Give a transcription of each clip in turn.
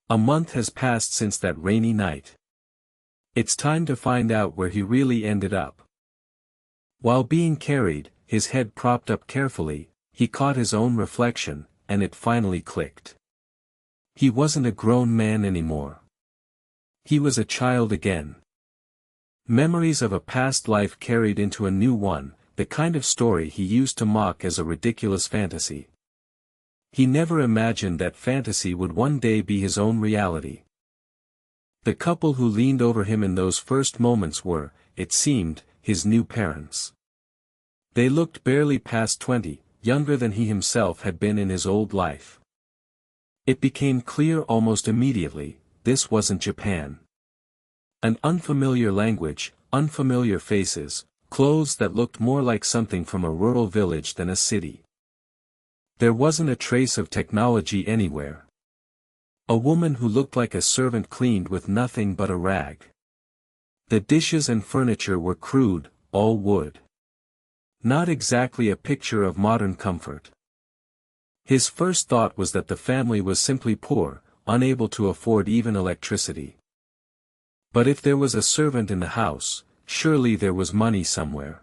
A month has passed since that rainy night. It's time to find out where he really ended up. While being carried, his head propped up carefully, he caught his own reflection, and it finally clicked. He wasn't a grown man anymore. He was a child again. Memories of a past life carried into a new one, the kind of story he used to mock as a ridiculous fantasy. He never imagined that fantasy would one day be his own reality. The couple who leaned over him in those first moments were, it seemed, his new parents. They looked barely past 20, younger than he himself had been in his old life. It became clear almost immediately, this wasn't Japan. An unfamiliar language, unfamiliar faces, clothes that looked more like something from a rural village than a city. There wasn't a trace of technology anywhere. A woman who looked like a servant cleaned with nothing but a rag. The dishes and furniture were crude, all wood. Not exactly a picture of modern comfort. His first thought was that the family was simply poor, unable to afford even electricity. But if there was a servant in the house, surely there was money somewhere.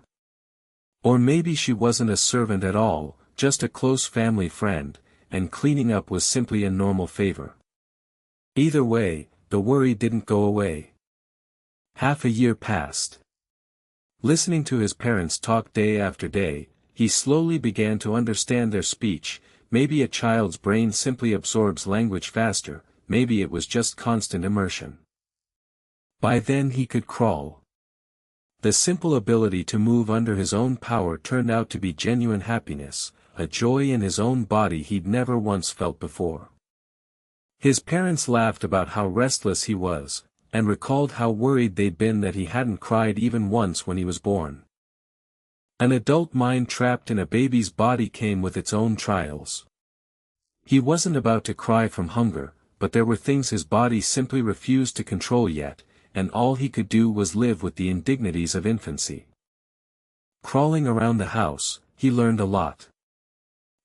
Or maybe she wasn't a servant at all, just a close family friend, and cleaning up was simply a normal favor. Either way, the worry didn't go away. Half a year passed. Listening to his parents talk day after day, he slowly began to understand their speech. Maybe a child's brain simply absorbs language faster, maybe it was just constant immersion. By then he could crawl. The simple ability to move under his own power turned out to be genuine happiness, a joy in his own body he'd never once felt before. His parents laughed about how restless he was, and recalled how worried they'd been that he hadn't cried even once when he was born. An adult mind trapped in a baby's body came with its own trials. He wasn't about to cry from hunger, but there were things his body simply refused to control yet, and all he could do was live with the indignities of infancy. Crawling around the house, he learned a lot.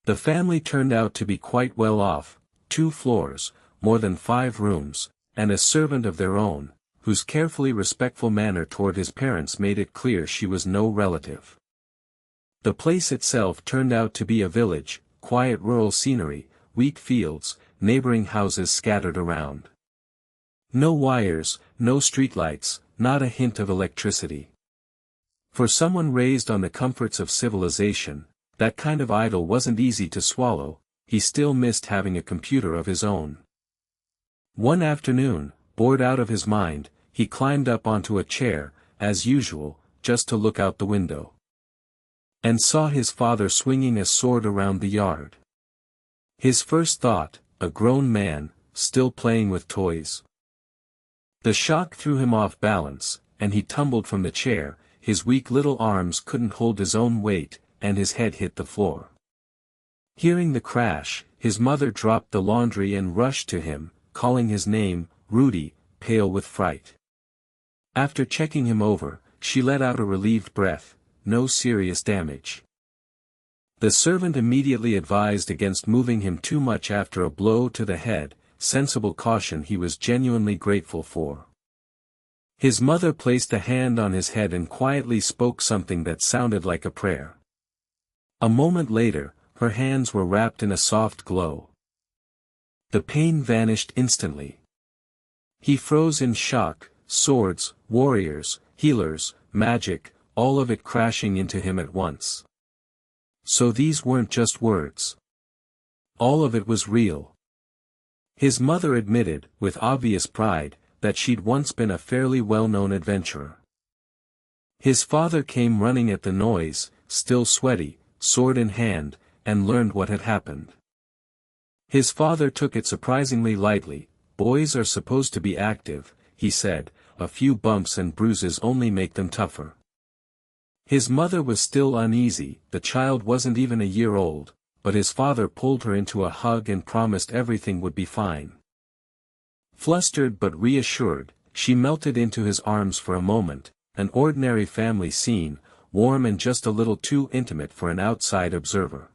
The family turned out to be quite well off, 2 floors, more than 5 rooms, and a servant of their own, whose carefully respectful manner toward his parents made it clear she was no relative. The place itself turned out to be a village, quiet rural scenery, wheat fields, neighboring houses scattered around. No wires, no streetlights, not a hint of electricity. For someone raised on the comforts of civilization, that kind of idyll wasn't easy to swallow. He still missed having a computer of his own. One afternoon, bored out of his mind, he climbed up onto a chair, as usual, just to look out the window. And saw his father swinging a sword around the yard. His first thought, a grown man, still playing with toys. The shock threw him off balance, and he tumbled from the chair. His weak little arms couldn't hold his own weight, and his head hit the floor. Hearing the crash, his mother dropped the laundry and rushed to him, calling his name, Rudy, pale with fright. After checking him over, she let out a relieved breath. No serious damage. The servant immediately advised against moving him too much after a blow to the head, sensible caution he was genuinely grateful for. His mother placed a hand on his head and quietly spoke something that sounded like a prayer. A moment later, her hands were wrapped in a soft glow. The pain vanished instantly. He froze in shock, swords, warriors, healers, magic, all of it crashing into him at once. So these weren't just words. All of it was real. His mother admitted, with obvious pride, that she'd once been a fairly well-known adventurer. His father came running at the noise, still sweaty, sword in hand, and learned what had happened. His father took it surprisingly lightly. Boys are supposed to be active, he said, a few bumps and bruises only make them tougher. His mother was still uneasy. The child wasn't even a year old, but his father pulled her into a hug and promised everything would be fine. Flustered but reassured, she melted into his arms for a moment, an ordinary family scene, warm and just a little too intimate for an outside observer.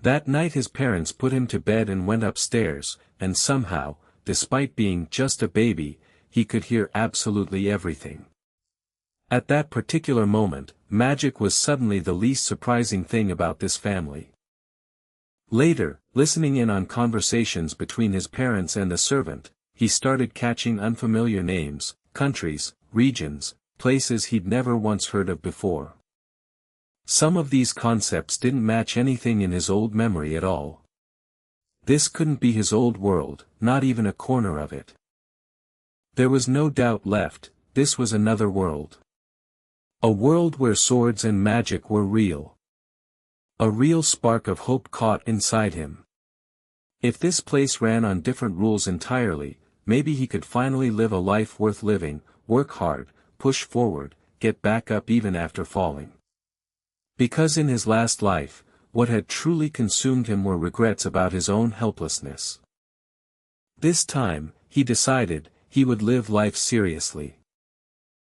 That night his parents put him to bed and went upstairs, and somehow, despite being just a baby, he could hear absolutely everything. At that particular moment, magic was suddenly the least surprising thing about this family. Later, listening in on conversations between his parents and the servant, he started catching unfamiliar names, countries, regions, places he'd never once heard of before. Some of these concepts didn't match anything in his old memory at all. This couldn't be his old world, not even a corner of it. There was no doubt left, this was another world. A world where swords and magic were real. A real spark of hope caught inside him. If this place ran on different rules entirely, maybe he could finally live a life worth living, work hard, push forward, get back up even after falling. Because in his last life, what had truly consumed him were regrets about his own helplessness. This time, he decided, he would live life seriously.